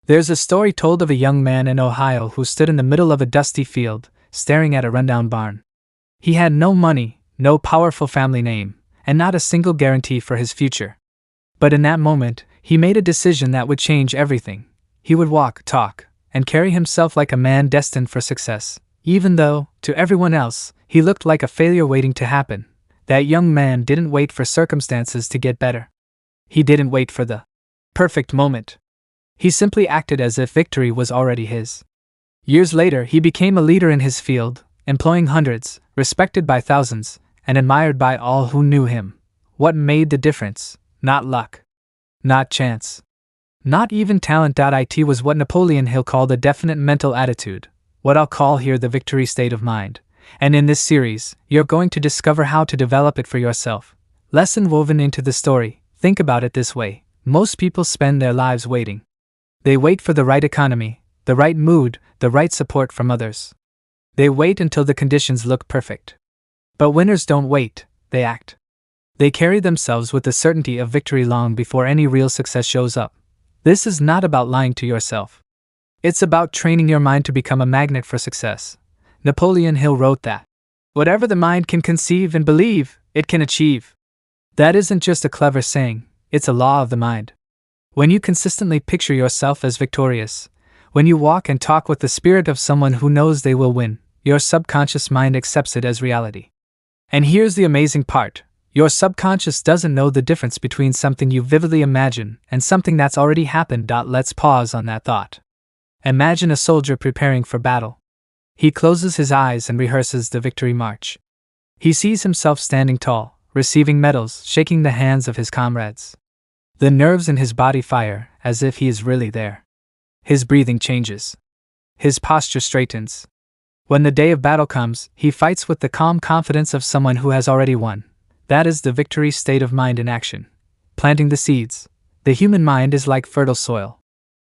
There's a story told of a young man in Ohio who stood in the middle of a dusty field, staring at a rundown barn. He had no money, no powerful family name, and not a single guarantee for his future. But in that moment, he made a decision that would change everything. He would walk, talk, and carry himself like a man destined for success, even though, to everyone else, he looked like a failure waiting to happen. That young man didn't wait for circumstances to get better. He didn't wait for the perfect moment. He simply acted as if victory was already his. Years later, he became a leader in his field, employing hundreds, respected by thousands, and admired by all who knew him. What made the difference? Not luck. Not chance. Not even talent. It was what Napoleon Hill called a definite mental attitude, what I'll call here the victory state of mind. And in this series, you're going to discover how to develop it for yourself. Lesson woven into the story. Think about it this way. Most people spend their lives waiting. They wait for the right economy, the right mood, the right support from others. They wait until the conditions look perfect. But winners don't wait, they act. They carry themselves with the certainty of victory long before any real success shows up. This is not about lying to yourself. It's about training your mind to become a magnet for success. Napoleon Hill wrote that whatever the mind can conceive and believe, it can achieve. That isn't just a clever saying, it's a law of the mind. When you consistently picture yourself as victorious, when you walk and talk with the spirit of someone who knows they will win, your subconscious mind accepts it as reality. And here's the amazing part. Your subconscious doesn't know the difference between something you vividly imagine and something that's already happened. Let's pause on that thought. Imagine a soldier preparing for battle. He closes his eyes and rehearses the victory march. He sees himself standing tall, receiving medals, shaking the hands of his comrades. The nerves in his body fire, as if he is really there. His breathing changes. His posture straightens. When the day of battle comes, he fights with the calm confidence of someone who has already won. That is the victory state of mind in action. Planting the seeds. The human mind is like fertile soil.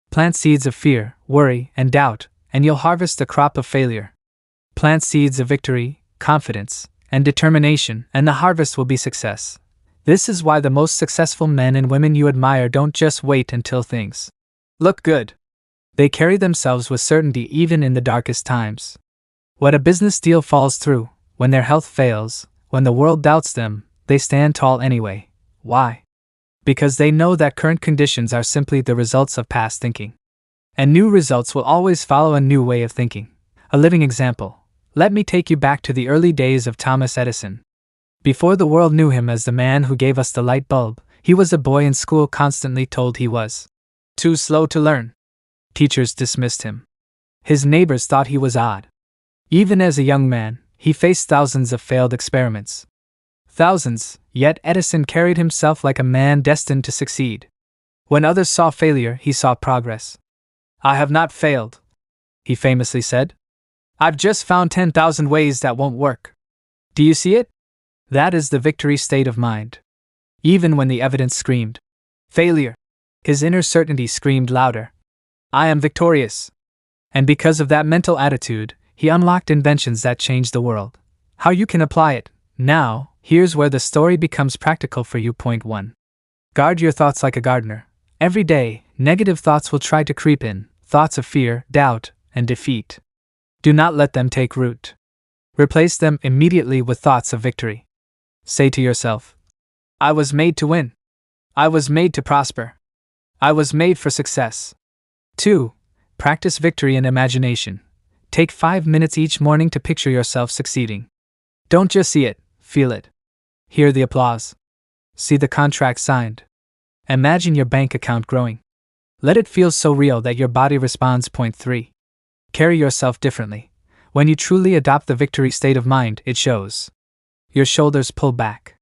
Plant seeds of fear, worry, and doubt, and you'll harvest a crop of failure. Plant seeds of victory, confidence, and determination, and the harvest will be success. This is why the most successful men and women you admire don't just wait until things look good. They carry themselves with certainty even in the darkest times. When a business deal falls through, when their health fails, when the world doubts them, they stand tall anyway. Why? Because they know that current conditions are simply the results of past thinking. And new results will always follow a new way of thinking. A living example. Let me take you back to the early days of Thomas Edison. Before the world knew him as the man who gave us the light bulb, he was a boy in school constantly told he was too slow to learn. Teachers dismissed him. His neighbors thought he was odd. Even as a young man, he faced thousands of failed experiments. Thousands, yet Edison carried himself like a man destined to succeed. When others saw failure, he saw progress. "I have not failed," he famously said. "I've just found 10,000 ways that won't work." Do you see it? That is the victory state of mind. Even when the evidence screamed failure, his inner certainty screamed louder. "I am victorious." And because of that mental attitude, he unlocked inventions that changed the world. How you can apply it? Now, here's where the story becomes practical for you. Point 1. Guard your thoughts like a gardener. Every day, negative thoughts will try to creep in, thoughts of fear, doubt, and defeat. Do not let them take root. Replace them immediately with thoughts of victory. Say to yourself, "I was made to win. I was made to prosper. I was made for success." 2. Practice victory in imagination. Take 5 minutes each morning to picture yourself succeeding. Don't just see it, feel it. Hear the applause. See the contract signed. Imagine your bank account growing. Let it feel so real that your body responds. Point 3. Carry yourself differently. When you truly adopt the victory state of mind, it shows. Your shoulders pull back.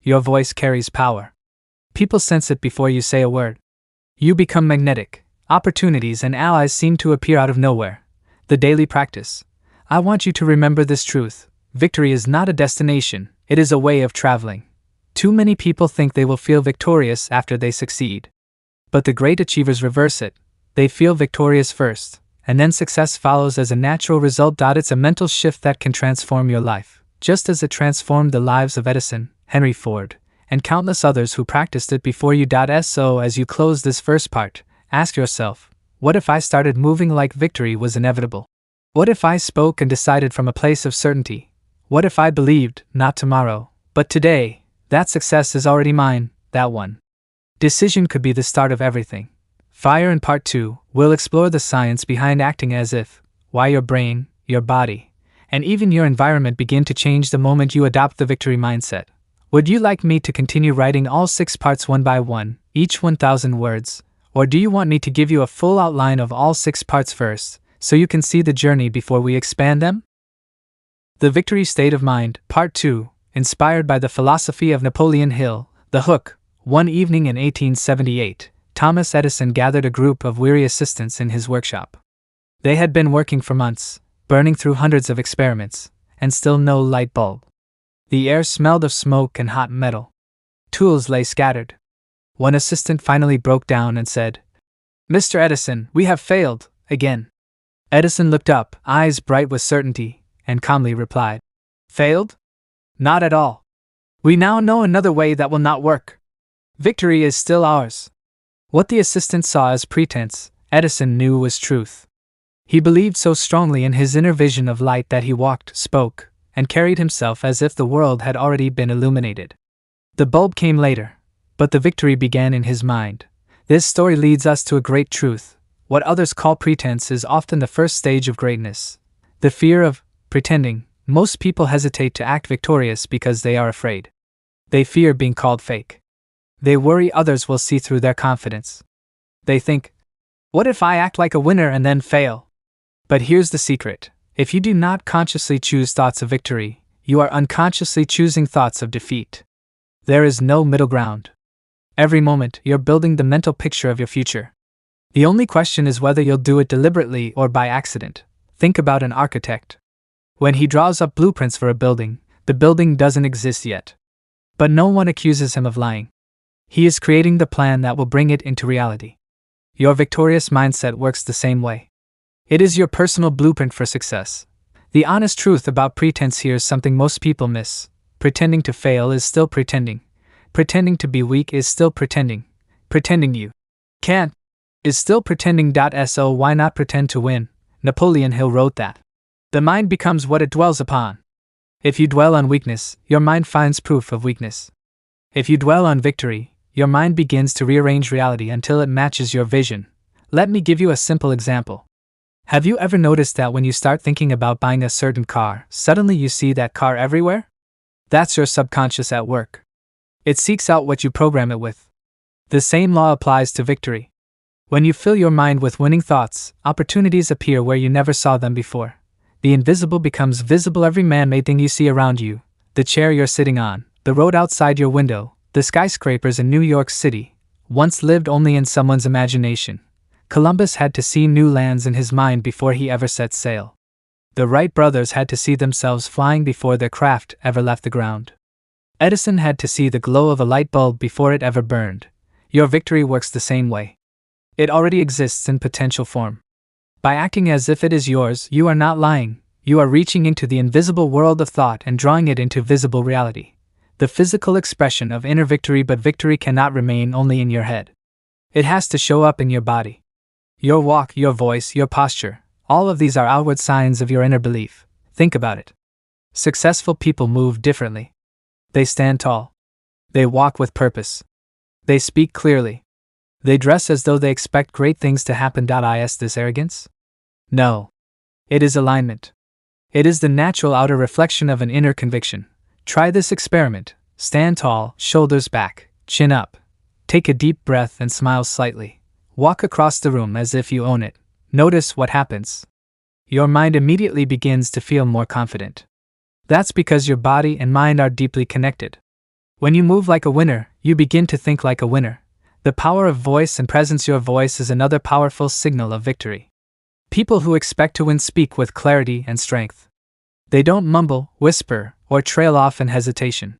Your voice carries power. People sense it before you say a word. You become magnetic. Opportunities and allies seem to appear out of nowhere. The daily practice. I want you to remember this truth. Victory is not a destination, it is a way of traveling. Too many people think they will feel victorious after they succeed. But the great achievers reverse it. They feel victorious first, and then success follows as a natural result. It's a mental shift that can transform your life, just as it transformed the lives of Edison, Henry Ford, and countless others who practiced it before you. So as you close this first part, ask yourself, What if I started moving like victory was inevitable? What if I spoke and decided from a place of certainty? What if I believed, not tomorrow, but today, that success is already mine, that one decision could be the start of everything? Fire in Part 2, we'll explore the science behind acting as if, why your brain, your body, and even your environment begin to change the moment you adopt the victory mindset. Would you like me to continue writing all 6 parts one by one, each 1,000 words, or do you want me to give you a full outline of all 6 parts first, so you can see the journey before we expand them? The Victory State of Mind, Part 2, inspired by the philosophy of Napoleon Hill, The Hook. One evening in 1878, Thomas Edison gathered a group of weary assistants in his workshop. They had been working for months, burning through hundreds of experiments, and still no light bulb. The air smelled of smoke and hot metal. Tools lay scattered. One assistant finally broke down and said, "Mr. Edison, we have failed, again." Edison looked up, eyes bright with certainty, and calmly replied, "Failed? Not at all. We now know another way that will not work. Victory is still ours." What the assistant saw as pretense, Edison knew was truth. He believed so strongly in his inner vision of light that he walked, spoke, and carried himself as if the world had already been illuminated. The bulb came later, but the victory began in his mind. This story leads us to a great truth. What others call pretense is often the first stage of greatness. The fear of pretending. Most people hesitate to act victorious because they are afraid. They fear being called fake. They worry others will see through their confidence. They think, what if I act like a winner and then fail? But here's the secret. If you do not consciously choose thoughts of victory, you are unconsciously choosing thoughts of defeat. There is no middle ground. Every moment, you're building the mental picture of your future. The only question is whether you'll do it deliberately or by accident. Think about an architect. When he draws up blueprints for a building, the building doesn't exist yet. But no one accuses him of lying. He is creating the plan that will bring it into reality. Your victorious mindset works the same way. It is your personal blueprint for success. The honest truth about pretense here is something most people miss. Pretending to fail is still pretending. Pretending to be weak is still pretending. Pretending you can't is still pretending. So why not pretend to win? Napoleon Hill wrote that. The mind becomes what it dwells upon. If you dwell on weakness, your mind finds proof of weakness. If you dwell on victory, your mind begins to rearrange reality until it matches your vision. Let me give you a simple example. Have you ever noticed that when you start thinking about buying a certain car, suddenly you see that car everywhere? That's your subconscious at work. It seeks out what you program it with. The same law applies to victory. When you fill your mind with winning thoughts, opportunities appear where you never saw them before. The invisible becomes visible. Every man-made thing you see around you, the chair you're sitting on, the road outside your window, the skyscrapers in New York City, once lived only in someone's imagination. Columbus had to see new lands in his mind before he ever set sail. The Wright brothers had to see themselves flying before their craft ever left the ground. Edison had to see the glow of a light bulb before it ever burned. Your victory works the same way. It already exists in potential form. By acting as if it is yours, you are not lying. You are reaching into the invisible world of thought and drawing it into visible reality. The physical expression of inner victory. But victory cannot remain only in your head. It has to show up in your body. Your walk, your voice, your posture, all of these are outward signs of your inner belief. Think about it. Successful people move differently. They stand tall. They walk with purpose. They speak clearly. They dress as though they expect great things to happen. Is this arrogance? No. It is alignment. It is the natural outer reflection of an inner conviction. Try this experiment. Stand tall, shoulders back, chin up. Take a deep breath and smile slightly. Walk across the room as if you own it. Notice what happens. Your mind immediately begins to feel more confident. That's because your body and mind are deeply connected. When you move like a winner, you begin to think like a winner. The power of voice and presence. Your voice is another powerful signal of victory. People who expect to win speak with clarity and strength. They don't mumble, whisper, or trail off in hesitation.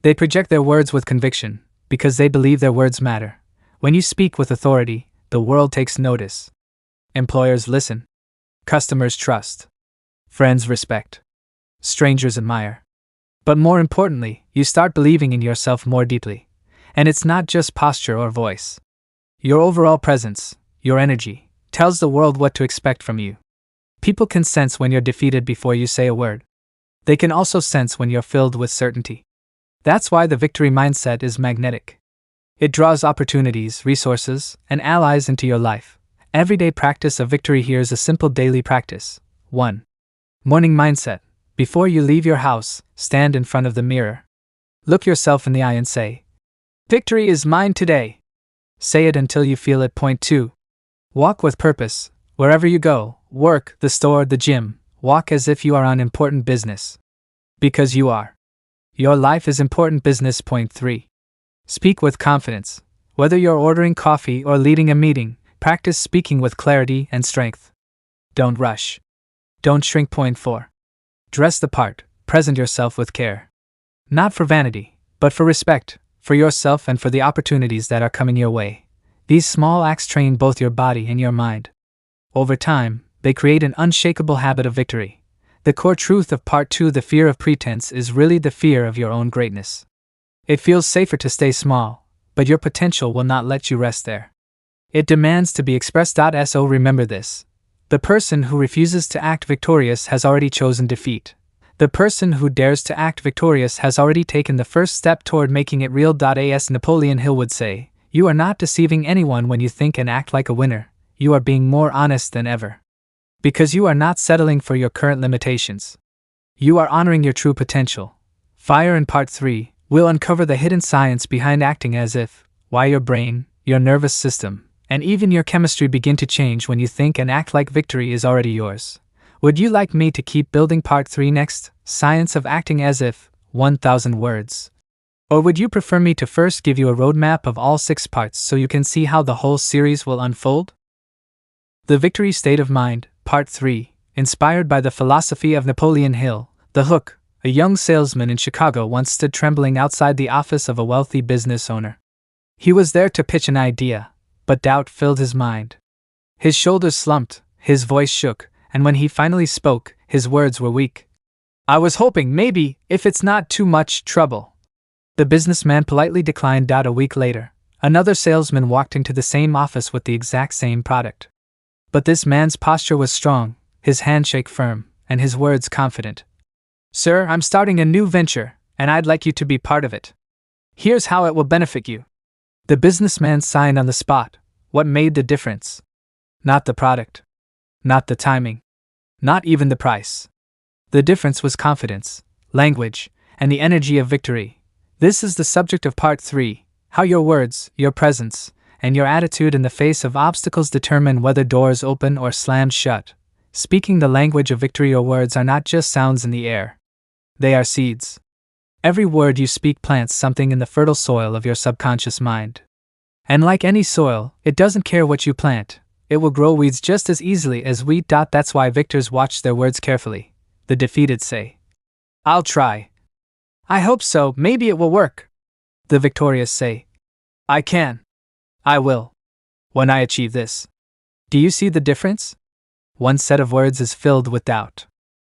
They project their words with conviction, because they believe their words matter. When you speak with authority, the world takes notice. Employers listen. Customers trust. Friends respect. Strangers admire. But more importantly, you start believing in yourself more deeply. And it's not just posture or voice. Your overall presence, your energy, tells the world what to expect from you. People can sense when you're defeated before you say a word. They can also sense when you're filled with certainty. That's why the victory mindset is magnetic. It draws opportunities, resources, and allies into your life. Everyday practice of victory. Here's a simple daily practice. 1. Morning mindset. Before you leave your house, stand in front of the mirror. Look yourself in the eye and say, "Victory is mine today." Say it until you feel it. Point 2. Walk with purpose. Wherever you go, work, the store, the gym, walk as if you are on important business. Because you are. Your life is important business. Point 3. Speak with confidence. Whether you're ordering coffee or leading a meeting, practice speaking with clarity and strength. Don't rush. Don't shrink. Point 4. Dress the part. Present yourself with care. Not for vanity, but for respect, for yourself and for the opportunities that are coming your way. These small acts train both your body and your mind. Over time, they create an unshakable habit of victory. The core truth of Part 2, the fear of pretense, is really the fear of your own greatness. It feels safer to stay small, but your potential will not let you rest there. It demands to be expressed. So remember this. The person who refuses to act victorious has already chosen defeat. The person who dares to act victorious has already taken the first step toward making it real. As Napoleon Hill would say, you are not deceiving anyone when you think and act like a winner. You are being more honest than ever. Because you are not settling for your current limitations. You are honoring your true potential. Fire. In Part 3, we'll uncover the hidden science behind acting as if, why your brain, your nervous system, and even your chemistry begin to change when you think and act like victory is already yours. Would you like me to keep building Part 3 next? Science of acting as if, 1,000 words. Or would you prefer me to first give you a roadmap of all 6 parts so you can see how the whole series will unfold? The Victory State of Mind, Part 3, inspired by the philosophy of Napoleon Hill. The hook. A young salesman in Chicago once stood trembling outside the office of a wealthy business owner. He was there to pitch an idea, but doubt filled his mind. His shoulders slumped, his voice shook, and when he finally spoke, his words were weak. "I was hoping maybe, if it's not too much trouble." The businessman politely declined. A week later, another salesman walked into the same office with the exact same product. But this man's posture was strong, his handshake firm, and his words confident. "Sir, I'm starting a new venture, and I'd like you to be part of it. Here's how it will benefit you." The businessman signed on the spot. What made the difference? Not the product. Not the timing. Not even the price. The difference was confidence, language, and the energy of victory. This is the subject of Part 3, how your words, your presence, and your attitude in the face of obstacles determine whether doors open or slam shut. Speaking the language of victory. Your words are not just sounds in the air. They are seeds. Every word you speak plants something in the fertile soil of your subconscious mind. And like any soil, it doesn't care what you plant. It will grow weeds just as easily as wheat. That's why victors watch their words carefully. The defeated say, "I'll try. I hope so, maybe it will work." The victorious say, "I can. I will. When I achieve this." Do you see the difference? One set of words is filled with doubt.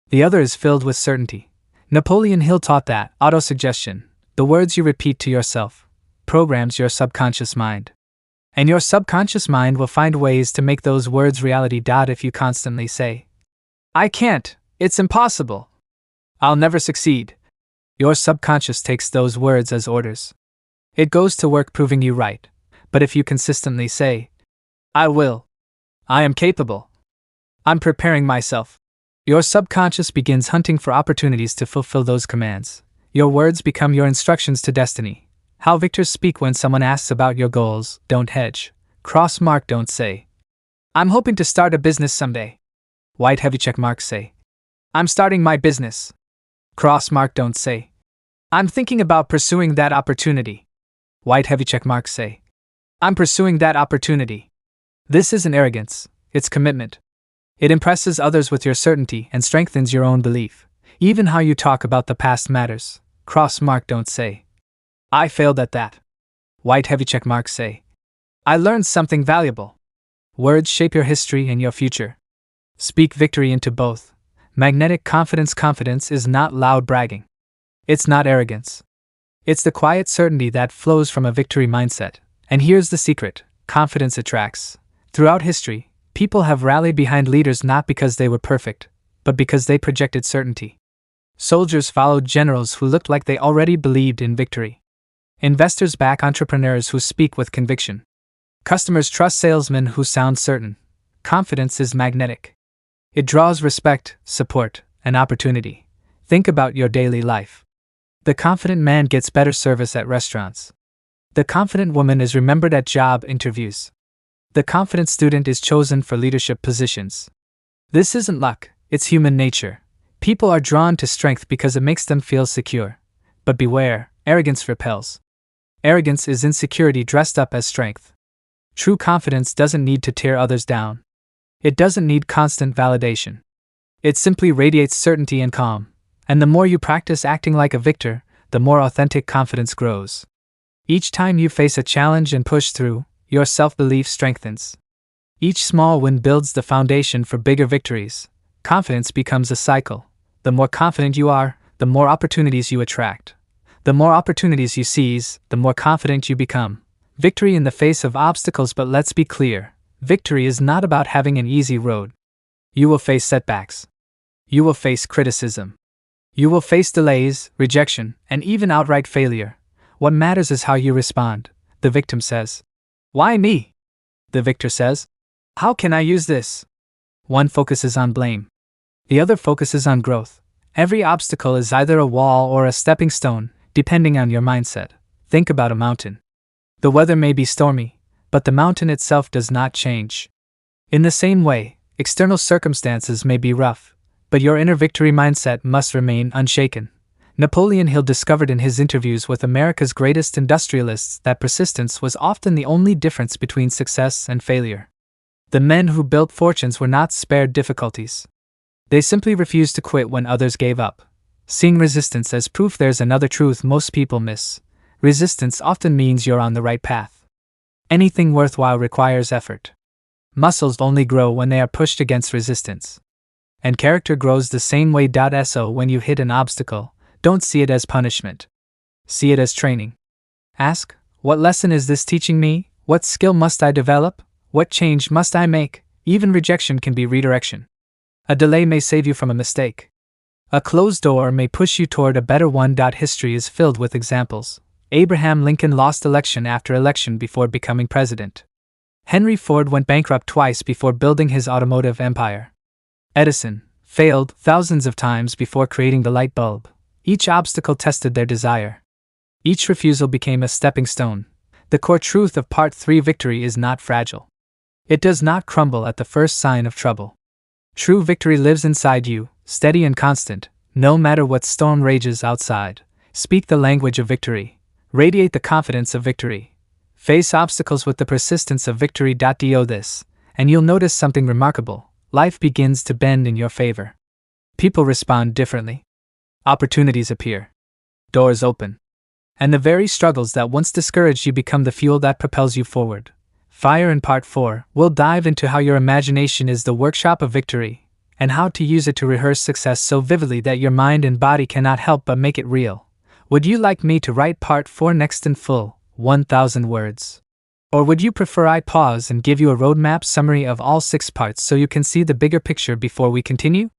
The other is filled with certainty. Napoleon Hill taught that autosuggestion, the words you repeat to yourself, programs your subconscious mind. And your subconscious mind will find ways to make those words reality. If you constantly say, "I can't, it's impossible, I'll never succeed," your subconscious takes those words as orders. It goes to work proving you right. But if you consistently say, "I will. I am capable. I'm preparing myself," your subconscious begins hunting for opportunities to fulfill those commands. Your words become your instructions to destiny. How victors speak when someone asks about your goals. Don't hedge. Cross mark. Don't say, "I'm hoping to start a business someday." White heavy check mark. Say, "I'm starting my business." Cross mark. Don't say, "I'm thinking about pursuing that opportunity." White heavy check mark. Say, "I'm pursuing that opportunity." This isn't arrogance, it's commitment. It impresses others with your certainty and strengthens your own belief. Even how you talk about the past matters. Cross mark. Don't say, "I failed at that." White heavy check mark. Say, "I learned something valuable." Words shape your history and your future. Speak victory into both. Magnetic confidence. Confidence is not loud bragging. It's not arrogance. It's the quiet certainty that flows from a victory mindset. And here's the secret: confidence attracts. Throughout history, People have rallied behind leaders not because they were perfect, but because they projected certainty. Soldiers followed generals who looked like they already believed in victory. Investors back entrepreneurs who speak with conviction. Customers trust salesmen who sound certain. Confidence is magnetic. It draws respect, support, and opportunity. Think about your daily life. The confident man gets better service at restaurants. The confident woman is remembered at job interviews. The confident student is chosen for leadership positions. This isn't luck, it's human nature. People are drawn to strength because it makes them feel secure. But beware, arrogance repels. Arrogance is insecurity dressed up as strength. True confidence doesn't need to tear others down. It doesn't need constant validation. It simply radiates certainty and calm. And the more you practice acting like a victor, the more authentic confidence grows. Each time you face a challenge and push through, your self-belief strengthens. Each small win builds the foundation for bigger victories. Confidence becomes a cycle. The more confident you are, the more opportunities you attract. The more opportunities you seize, the more confident you become. Victory in the face of obstacles. But let's be clear, victory is not about having an easy road. You will face setbacks. You will face criticism. You will face delays, rejection, and even outright failure. What matters is how you respond. The victim says, "Why me?" The victor says, "How can I use this?" One focuses on blame. The other focuses on growth. Every obstacle is either a wall or a stepping stone, depending on your mindset. Think about a mountain. The weather may be stormy, but the mountain itself does not change. In the same way, external circumstances may be rough, but your inner victory mindset must remain unshaken. Napoleon Hill discovered in his interviews with America's greatest industrialists that persistence was often the only difference between success and failure. The men who built fortunes were not spared difficulties. They simply refused to quit when others gave up. Seeing resistance as proof. There's another truth most people miss. Resistance often means you're on the right path. Anything worthwhile requires effort. Muscles only grow when they are pushed against resistance. And character grows the same way. So when you hit an obstacle, don't see it as punishment. See it as training. Ask, what lesson is this teaching me? What skill must I develop? What change must I make? Even rejection can be redirection. A delay may save you from a mistake. A closed door may push you toward a better one. History is filled with examples. Abraham Lincoln lost election after election before becoming president. Henry Ford went bankrupt twice before building his automotive empire. Edison failed thousands of times before creating the light bulb. Each obstacle tested their desire. Each refusal became a stepping stone. The core truth of Part 3: victory is not fragile. It does not crumble at the first sign of trouble. True victory lives inside you, steady and constant, no matter what storm rages outside. Speak the language of victory. Radiate the confidence of victory. Face obstacles with the persistence of victory. Do this, and you'll notice something remarkable. Life begins to bend in your favor. People respond differently. Opportunities appear. Doors open. And the very struggles that once discouraged you become the fuel that propels you forward. Fire. In Part 4, we'll dive into how your imagination is the workshop of victory, and how to use it to rehearse success so vividly that your mind and body cannot help but make it real. Would you like me to write Part 4 next in full, 1,000 words? Or would you prefer I pause and give you a roadmap summary of all 6 parts so you can see the bigger picture before we continue?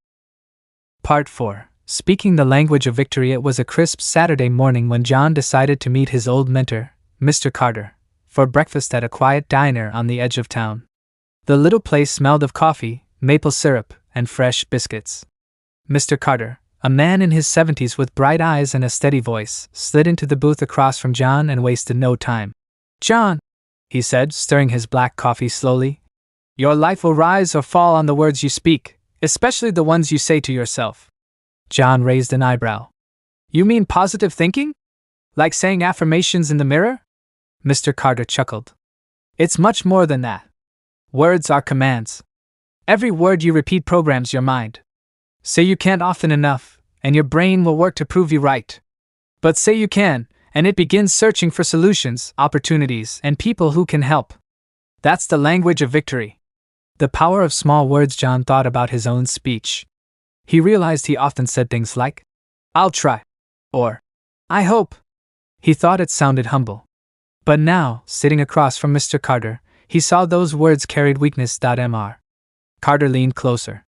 Part 4. Speaking the language of victory. It was a crisp Saturday morning when John decided to meet his old mentor, Mr. Carter, for breakfast at a quiet diner on the edge of town. The little place smelled of coffee, maple syrup, and fresh biscuits. Mr. Carter, a man in his 70s with bright eyes and a steady voice, slid into the booth across from John and wasted no time. "John," he said, stirring his black coffee slowly, "your life will rise or fall on the words you speak, especially the ones you say to yourself." John raised an eyebrow. "You mean positive thinking? Like saying affirmations in the mirror?" Mr. Carter chuckled. "It's much more than that. Words are commands. Every word you repeat programs your mind. Say you can't often enough, and your brain will work to prove you right. But say you can, and it begins searching for solutions, opportunities, and people who can help. That's the language of victory." The power of small words. John thought about his own speech. He realized he often said things like, "I'll try," or "I hope." He thought it sounded humble. But now, sitting across from Mr. Carter, he saw those words carried weakness. Mr. Carter leaned closer.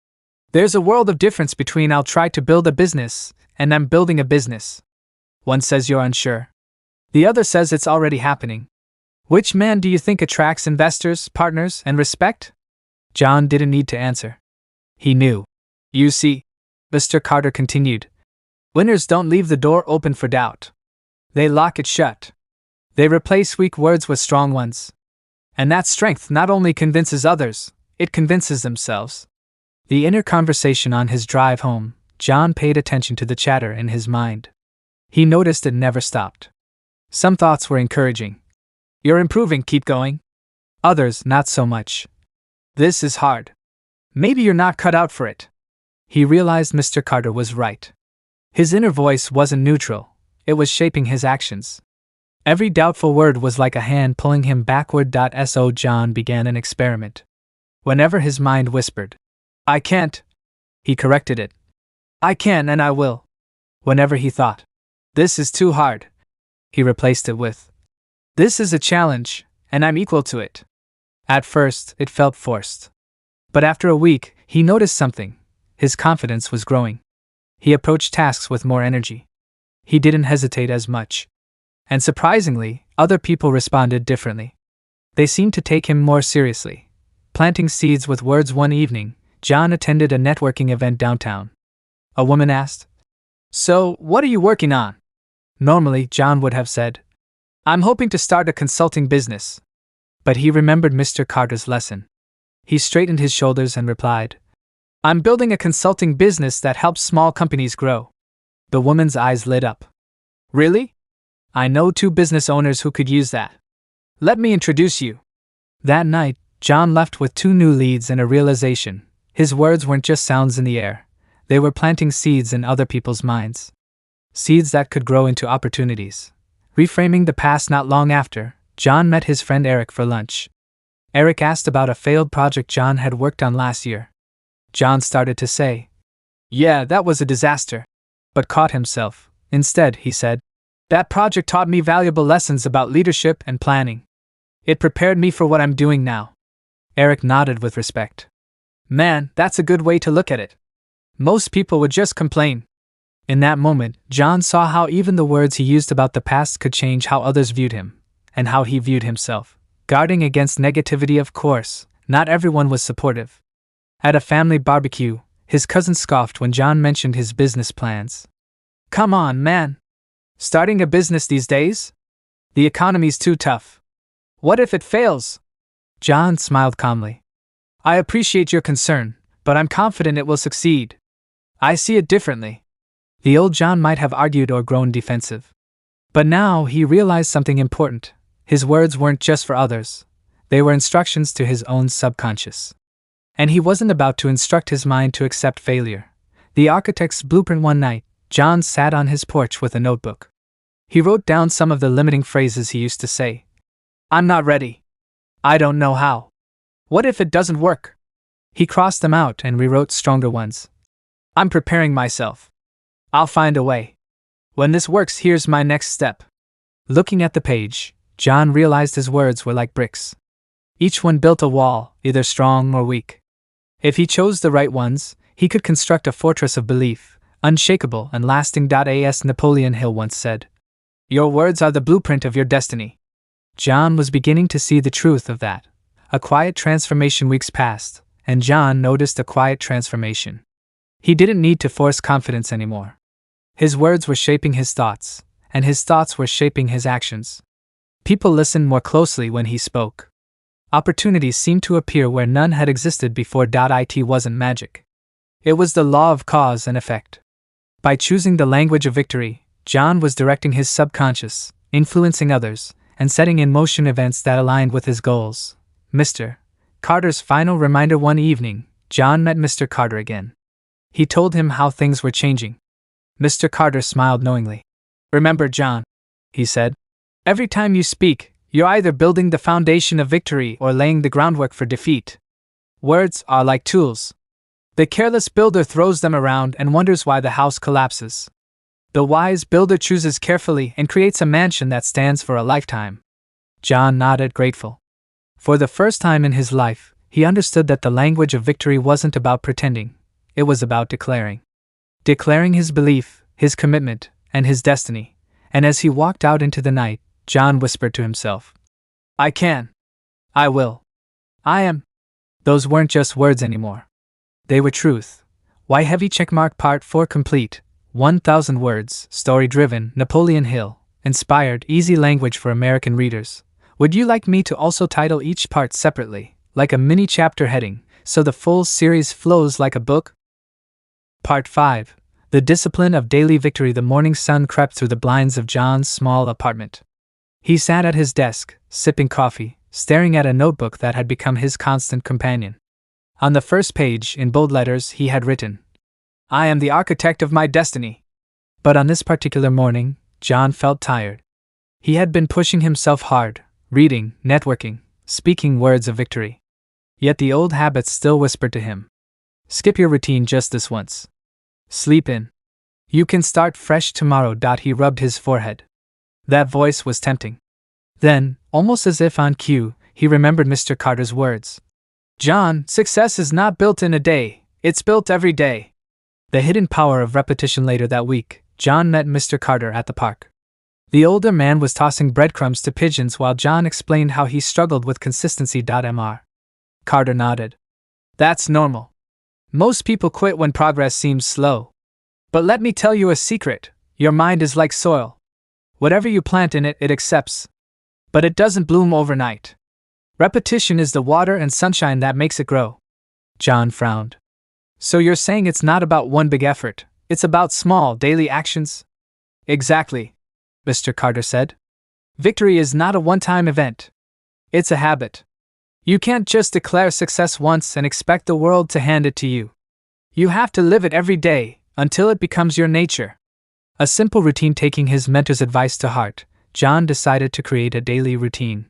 There's a world of difference between I'll try to build a business and I'm building a business. One says you're unsure. The other says it's already happening. Which man do you think attracts investors, partners, and respect? John didn't need to answer. He knew. You see, Mr. Carter continued, winners don't leave the door open for doubt. They lock it shut. They replace weak words with strong ones. And that strength not only convinces others, it convinces themselves. The inner conversation on his drive home, John paid attention to the chatter in his mind. He noticed it never stopped. Some thoughts were encouraging. You're improving, keep going. Others, not so much. This is hard. Maybe you're not cut out for it. He realized Mr. Carter was right. His inner voice wasn't neutral, it was shaping his actions. Every doubtful word was like a hand pulling him backward. So John began an experiment. Whenever his mind whispered, I can't, he corrected it. I can and I will. Whenever he thought, this is too hard, he replaced it with, this is a challenge, and I'm equal to it. At first, it felt forced. But after a week, he noticed something. His confidence was growing. He approached tasks with more energy. He didn't hesitate as much. And surprisingly, other people responded differently. They seemed to take him more seriously. Planting seeds with words. One evening, John attended a networking event downtown. A woman asked, So, what are you working on? Normally, John would have said, I'm hoping to start a consulting business. But he remembered Mr. Carter's lesson. He straightened his shoulders and replied, I'm building a consulting business that helps small companies grow. The woman's eyes lit up. Really? I know 2 business owners who could use that. Let me introduce you. That night, John left with 2 new leads and a realization. His words weren't just sounds in the air. They were planting seeds in other people's minds. Seeds that could grow into opportunities. Reframing the past. Not long after, John met his friend Eric for lunch. Eric asked about a failed project John had worked on last year. John started to say, Yeah, that was a disaster. But caught himself. Instead, he said, That project taught me valuable lessons about leadership and planning. It prepared me for what I'm doing now. Eric nodded with respect. Man, that's a good way to look at it. Most people would just complain. In that moment, John saw how even the words he used about the past could change how others viewed him, and how he viewed himself. Guarding against negativity, of course, not everyone was supportive. At a family barbecue, his cousin scoffed when John mentioned his business plans. Come on, man. Starting a business these days? The economy's too tough. What if it fails? John smiled calmly. I appreciate your concern, but I'm confident it will succeed. I see it differently. The old John might have argued or grown defensive. But now he realized something important. His words weren't just for others. They were instructions to his own subconscious. And he wasn't about to instruct his mind to accept failure. The architect's blueprint. One night, John sat on his porch with a notebook. He wrote down some of the limiting phrases he used to say. I'm not ready. I don't know how. What if it doesn't work? He crossed them out and rewrote stronger ones. I'm preparing myself. I'll find a way. When this works, here's my next step. Looking at the page, John realized his words were like bricks. Each one built a wall, either strong or weak. If he chose the right ones, he could construct a fortress of belief, unshakable and lasting. As Napoleon Hill once said, Your words are the blueprint of your destiny. John was beginning to see the truth of that. A quiet transformation. Weeks passed, and John noticed a quiet transformation. He didn't need to force confidence anymore. His words were shaping his thoughts, and his thoughts were shaping his actions. People listened more closely when he spoke. Opportunities seemed to appear where none had existed before. It wasn't magic. It was the law of cause and effect. By choosing the language of victory, John was directing his subconscious, influencing others, and setting in motion events that aligned with his goals. Mr. Carter's final reminder. One evening, John met Mr. Carter again. He told him how things were changing. Mr. Carter smiled knowingly. Remember, John, he said, every time you speak, you're either building the foundation of victory or laying the groundwork for defeat. Words are like tools. The careless builder throws them around and wonders why the house collapses. The wise builder chooses carefully and creates a mansion that stands for a lifetime. John nodded, grateful. For the first time in his life, He understood that the language of victory wasn't about pretending, it was about declaring. Declaring his belief, his commitment, and his destiny. And as he walked out into the night, John whispered to himself, I can. I will. I am. Those weren't just words anymore. They were truth. Why heavy checkmark part 4 complete, 1,000 words, story-driven, Napoleon Hill, inspired, easy language for American readers. Would you like me to also title each part separately, like a mini chapter heading, so the full series flows like a book? Part 5. The Discipline of Daily Victory. The morning sun crept through the blinds of John's small apartment. He sat at his desk, sipping coffee, staring at a notebook that had become his constant companion. On the first page, in bold letters, he had written, I am the architect of my destiny. But on this particular morning, John felt tired. He had been pushing himself hard, reading, networking, speaking words of victory. Yet the old habits still whispered to him, skip your routine just this once. Sleep in. You can start fresh tomorrow. He rubbed his forehead. That voice was tempting. Then, almost as if on cue, he remembered Mr. Carter's words. John, success is not built in a day, it's built every day. The hidden power of repetition. Later that week, John met Mr. Carter at the park. The older man was tossing breadcrumbs to pigeons while John explained how he struggled with consistency. Mr. Carter nodded. That's normal. Most people quit when progress seems slow. But let me tell you a secret, your mind is like soil. Whatever you plant in it, it accepts. But it doesn't bloom overnight. Repetition is the water and sunshine that makes it grow. John frowned. So you're saying it's not about one big effort, it's about small, daily actions? Exactly, Mr. Carter said. Victory is not a one-time event. It's a habit. You can't just declare success once and expect the world to hand it to you. You have to live it every day, until it becomes your nature. A simple routine. Taking his mentor's advice to heart, John decided to create a daily routine.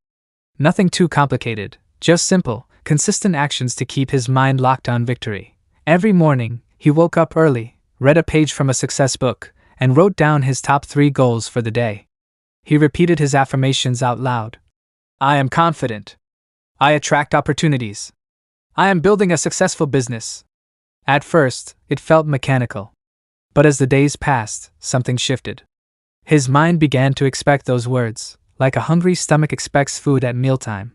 Nothing too complicated, just simple, consistent actions to keep his mind locked on victory. Every morning, he woke up early, read a page from a success book, and wrote down his top 3 goals for the day. He repeated his affirmations out loud. I am confident. I attract opportunities. I am building a successful business. At first, it felt mechanical. But as the days passed, something shifted. His mind began to expect those words, like a hungry stomach expects food at mealtime.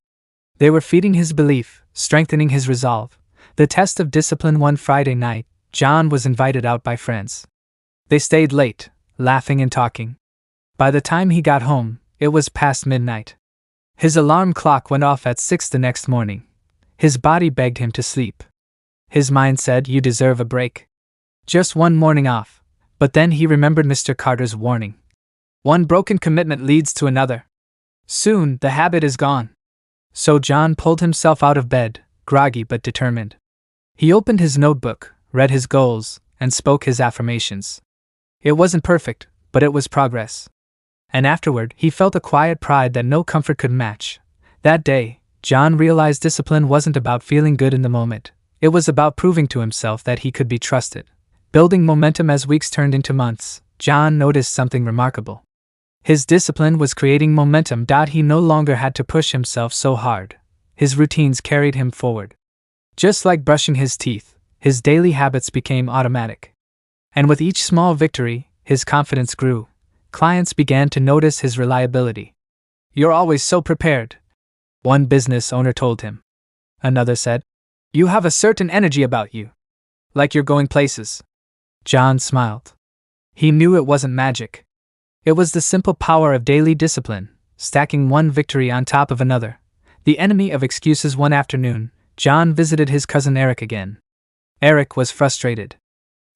They were feeding his belief, strengthening his resolve. The test of discipline. One Friday night, John was invited out by friends. They stayed late, laughing and talking. By the time he got home, it was past midnight. His alarm clock went off at 6 the next morning. His body begged him to sleep. His mind said, you deserve a break. Just one morning off. But then he remembered Mr. Carter's warning. One broken commitment leads to another. Soon, the habit is gone. So John pulled himself out of bed, groggy but determined. He opened his notebook, read his goals, and spoke his affirmations. It wasn't perfect, but it was progress. And afterward, he felt a quiet pride that no comfort could match. That day, John realized discipline wasn't about feeling good in the moment. It was about proving to himself that he could be trusted. Building momentum. As weeks turned into months, John noticed something remarkable. His discipline was creating momentum. He no longer had to push himself so hard. His routines carried him forward. Just like brushing his teeth, his daily habits became automatic. And with each small victory, his confidence grew. Clients began to notice his reliability. You're always so prepared, one business owner told him. Another said, you have a certain energy about you. Like you're going places. John smiled. He knew it wasn't magic. It was the simple power of daily discipline, stacking one victory on top of another. The enemy of excuses. One afternoon, John visited his cousin Eric again. Eric was frustrated.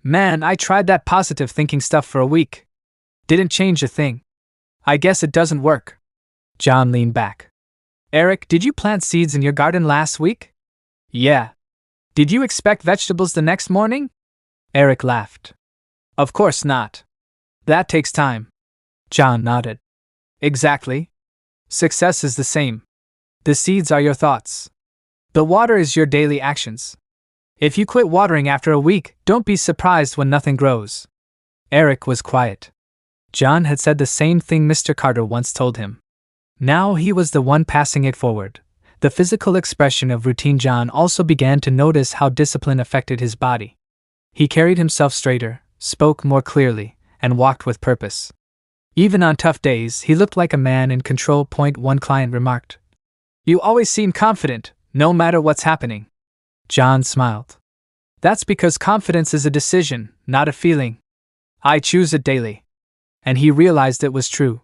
Man, I tried that positive thinking stuff for a week. Didn't change a thing. I guess it doesn't work. John leaned back. Eric, did you plant seeds in your garden last week? Yeah. Did you expect vegetables the next morning? Eric laughed. Of course not. That takes time. John nodded. Exactly. Success is the same. The seeds are your thoughts. The water is your daily actions. If you quit watering after a week, don't be surprised when nothing grows. Eric was quiet. John had said the same thing Mr. Carter once told him. Now he was the one passing it forward. The physical expression of routine. John also began to notice how discipline affected his body. He carried himself straighter, spoke more clearly, and walked with purpose. Even on tough days, he looked like a man in control. One client remarked, "You always seem confident, no matter what's happening." John smiled. "That's because confidence is a decision, not a feeling. I choose it daily." And he realized it was true.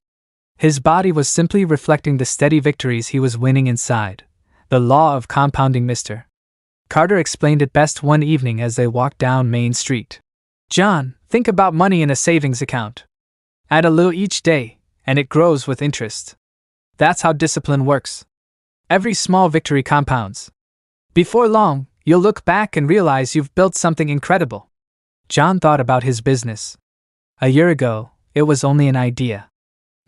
His body was simply reflecting the steady victories he was winning inside. The law of compounding. Mr. Carter explained it best one evening as they walked down Main Street. "John, think about money in a savings account. Add a little each day, and it grows with interest. That's how discipline works. Every small victory compounds. Before long, you'll look back and realize you've built something incredible." John thought about his business. A year ago, it was only an idea.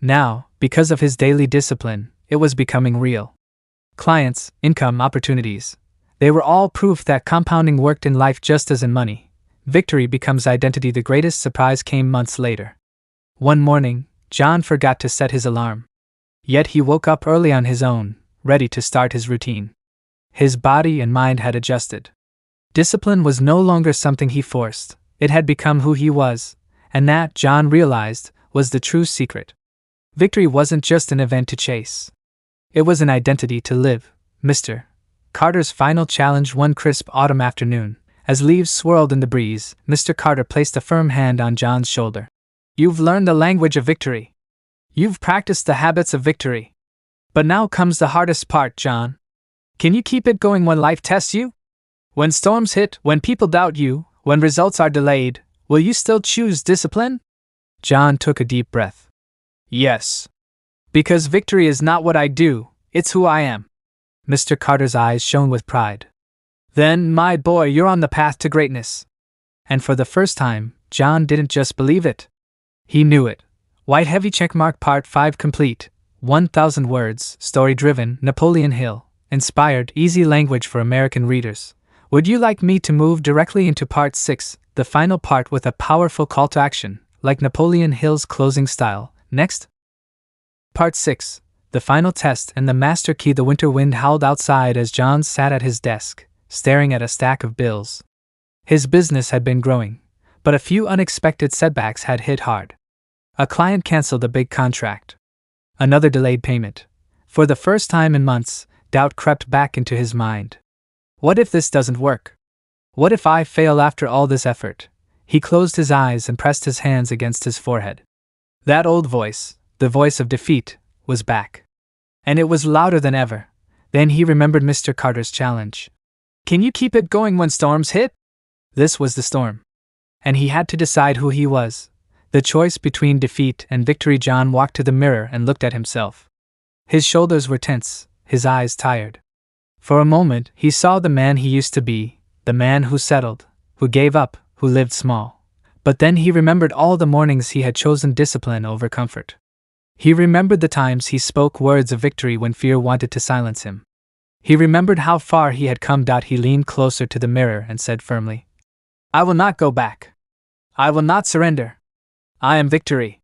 Now, because of his daily discipline, it was becoming real. Clients, income, opportunities. They were all proof that compounding worked in life just as in money. Victory becomes identity. The greatest surprise came months later. One morning, John forgot to set his alarm. Yet he woke up early on his own, ready to start his routine. His body and mind had adjusted. Discipline was no longer something he forced. It had become who he was, and that, John realized, was the true secret. Victory wasn't just an event to chase. It was an identity to live. Mr. Carter's final challenge. One crisp autumn afternoon, as leaves swirled in the breeze, Mr. Carter placed a firm hand on John's shoulder. "You've learned the language of victory. You've practiced the habits of victory. But now comes the hardest part, John. Can you keep it going when life tests you? When storms hit, when people doubt you, when results are delayed, will you still choose discipline?" John took a deep breath. "Yes. Because victory is not what I do, it's who I am." Mr. Carter's eyes shone with pride. "Then, my boy, you're on the path to greatness." And for the first time, John didn't just believe it. He knew it. White heavy checkmark. Part 5 complete. 1,000 words, story-driven, Napoleon Hill, inspired, easy language for American readers. Would you like me to move directly into Part 6, the final part with a powerful call to action, like Napoleon Hill's closing style? Next. Part 6, the final test and the master key. The winter wind howled outside as John sat at his desk, staring at a stack of bills. His business had been growing, but a few unexpected setbacks had hit hard. A client canceled a big contract. Another delayed payment. For the first time in months, doubt crept back into his mind. What if this doesn't work? What if I fail after all this effort? He closed his eyes and pressed his hands against his forehead. That old voice, the voice of defeat, was back. And it was louder than ever. Then he remembered Mr. Carter's challenge. "Can you keep it going when storms hit?" This was the storm. And he had to decide who he was. The choice between defeat and victory. John walked to the mirror and looked at himself. His shoulders were tense, his eyes tired. For a moment, he saw the man he used to be, the man who settled, who gave up, who lived small. But then he remembered all the mornings he had chosen discipline over comfort. He remembered the times he spoke words of victory when fear wanted to silence him. He remembered how far he had come. He leaned closer to the mirror and said firmly, "I will not go back. I will not surrender. I am victory."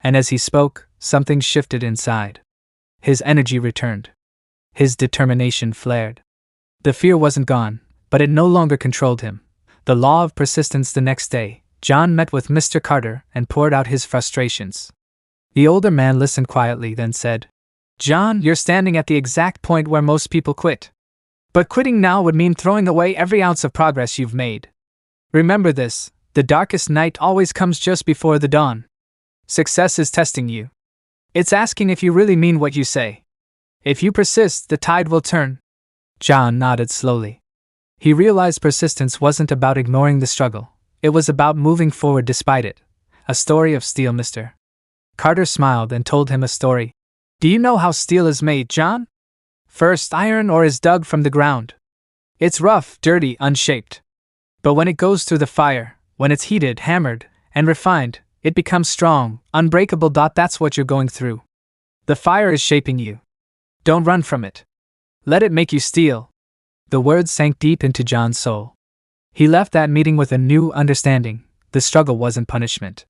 And as he spoke, something shifted inside. His energy returned. His determination flared. The fear wasn't gone, but it no longer controlled him. The law of persistence. The next day, John met with Mr. Carter and poured out his frustrations. The older man listened quietly, then said, "John, you're standing at the exact point where most people quit. But quitting now would mean throwing away every ounce of progress you've made. Remember this, the darkest night always comes just before the dawn. Success is testing you. It's asking if you really mean what you say. If you persist, the tide will turn." John nodded slowly. He realized persistence wasn't about ignoring the struggle. It was about moving forward despite it. A story of steel. Mr. Carter smiled and told him a story. "Do you know how steel is made, John? First, iron ore is dug from the ground. It's rough, dirty, unshaped. But when it goes through the fire, when it's heated, hammered, and refined, it becomes strong, unbreakable. That's what you're going through. The fire is shaping you. Don't run from it. Let it make you steel." The words sank deep into John's soul. He left that meeting with a new understanding. The struggle wasn't punishment.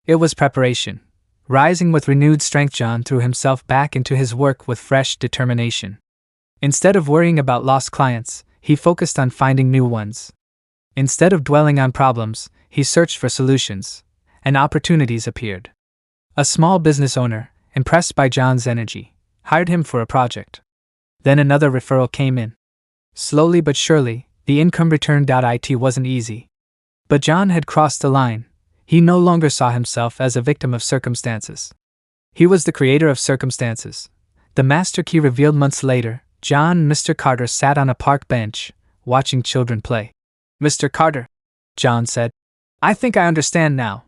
It was preparation. Rising with renewed strength, John threw himself back into his work with fresh determination. Instead of worrying about lost clients, he focused on finding new ones. Instead of dwelling on problems, he searched for solutions, and opportunities appeared. A small business owner, impressed by John's energy, hired him for a project. Then another referral came in. Slowly but surely, the income returned. It wasn't easy. But John had crossed the line. He no longer saw himself as a victim of circumstances. He was the creator of circumstances. The master key revealed months later, John and Mr. Carter sat on a park bench, watching children play. "Mr. Carter," John said, "I think I understand now.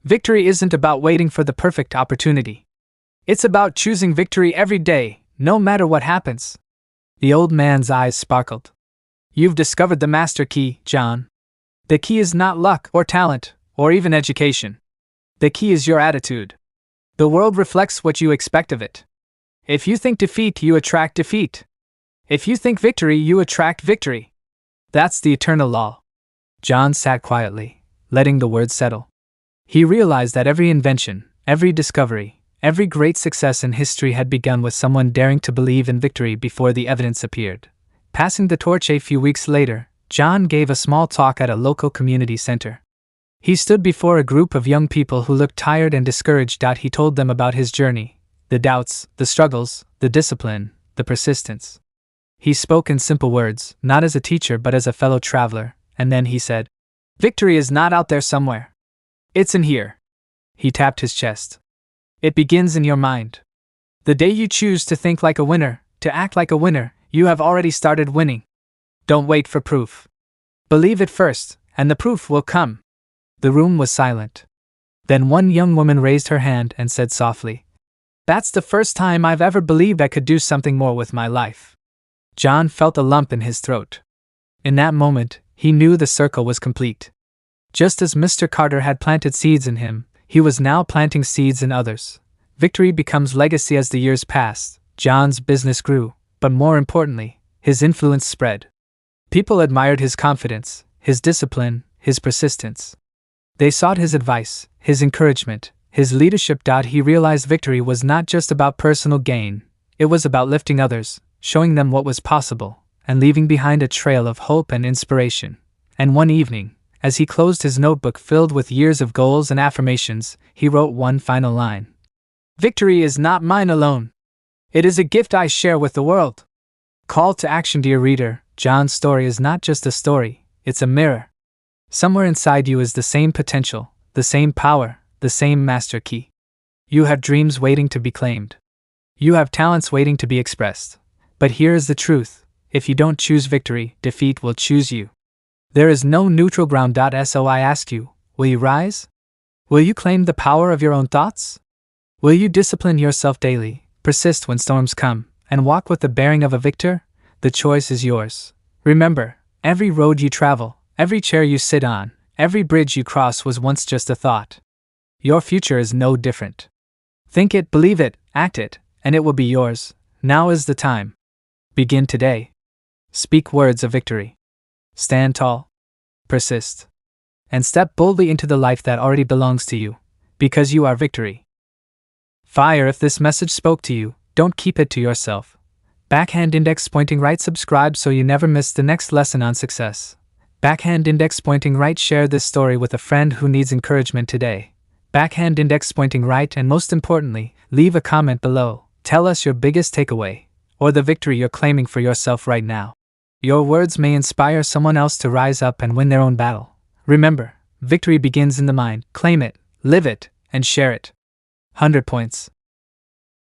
Victory isn't about waiting for the perfect opportunity. It's about choosing victory every day, no matter what happens." The old man's eyes sparkled. "You've discovered the master key, John. The key is not luck or talent, or even education. The key is your attitude. The world reflects what you expect of it. If you think defeat, you attract defeat. If you think victory, you attract victory. That's the eternal law." John sat quietly, letting the words settle. He realized that every invention, every discovery, every great success in history had begun with someone daring to believe in victory before the evidence appeared. Passing the torch a few weeks later, John gave a small talk at a local community center. He stood before a group of young people who looked tired and discouraged. He told them about his journey, the doubts, the struggles, the discipline, the persistence. He spoke in simple words, not as a teacher but as a fellow traveler, and then he said, "Victory is not out there somewhere. It's in here." He tapped his chest. "It begins in your mind. The day you choose to think like a winner, to act like a winner, you have already started winning. Don't wait for proof. Believe it first, and the proof will come." The room was silent. Then one young woman raised her hand and said softly, "That's the first time I've ever believed I could do something more with my life." John felt a lump in his throat. In that moment, he knew the circle was complete. Just as Mr. Carter had planted seeds in him, he was now planting seeds in others. Victory becomes legacy. As the years passed, John's business grew, but more importantly, his influence spread. People admired his confidence, his discipline, his persistence. They sought his advice, his encouragement, his leadership. He realized victory was not just about personal gain, it was about lifting others, showing them what was possible, and leaving behind a trail of hope and inspiration. And one evening, as he closed his notebook filled with years of goals and affirmations, he wrote one final line. "Victory is not mine alone. It is a gift I share with the world." Call to action. Dear reader, John's story is not just a story, it's a mirror. Somewhere inside you is the same potential, the same power, the same master key. You have dreams waiting to be claimed. You have talents waiting to be expressed. But here is the truth: if you don't choose victory, defeat will choose you. There is no neutral ground. So I ask you, will you rise? Will you claim the power of your own thoughts? Will you discipline yourself daily, persist when storms come, and walk with the bearing of a victor? The choice is yours. Remember, every road you travel, every chair you sit on, every bridge you cross was once just a thought. Your future is no different. Think it, believe it, act it, and it will be yours. Now is the time. Begin today. Speak words of victory. Stand tall. Persist. And step boldly into the life that already belongs to you, because you are victory. Fire. If this message spoke to you, don't keep it to yourself. Backhand index pointing right. Subscribe so you never miss the next lesson on success. Backhand index pointing right. Share this story with a friend who needs encouragement today. Backhand index pointing right. And most importantly, leave a comment below. Tell us your biggest takeaway, or the victory you're claiming for yourself right now. Your words may inspire someone else to rise up and win their own battle. Remember, victory begins in the mind. Claim it, live it, and share it. 100 points.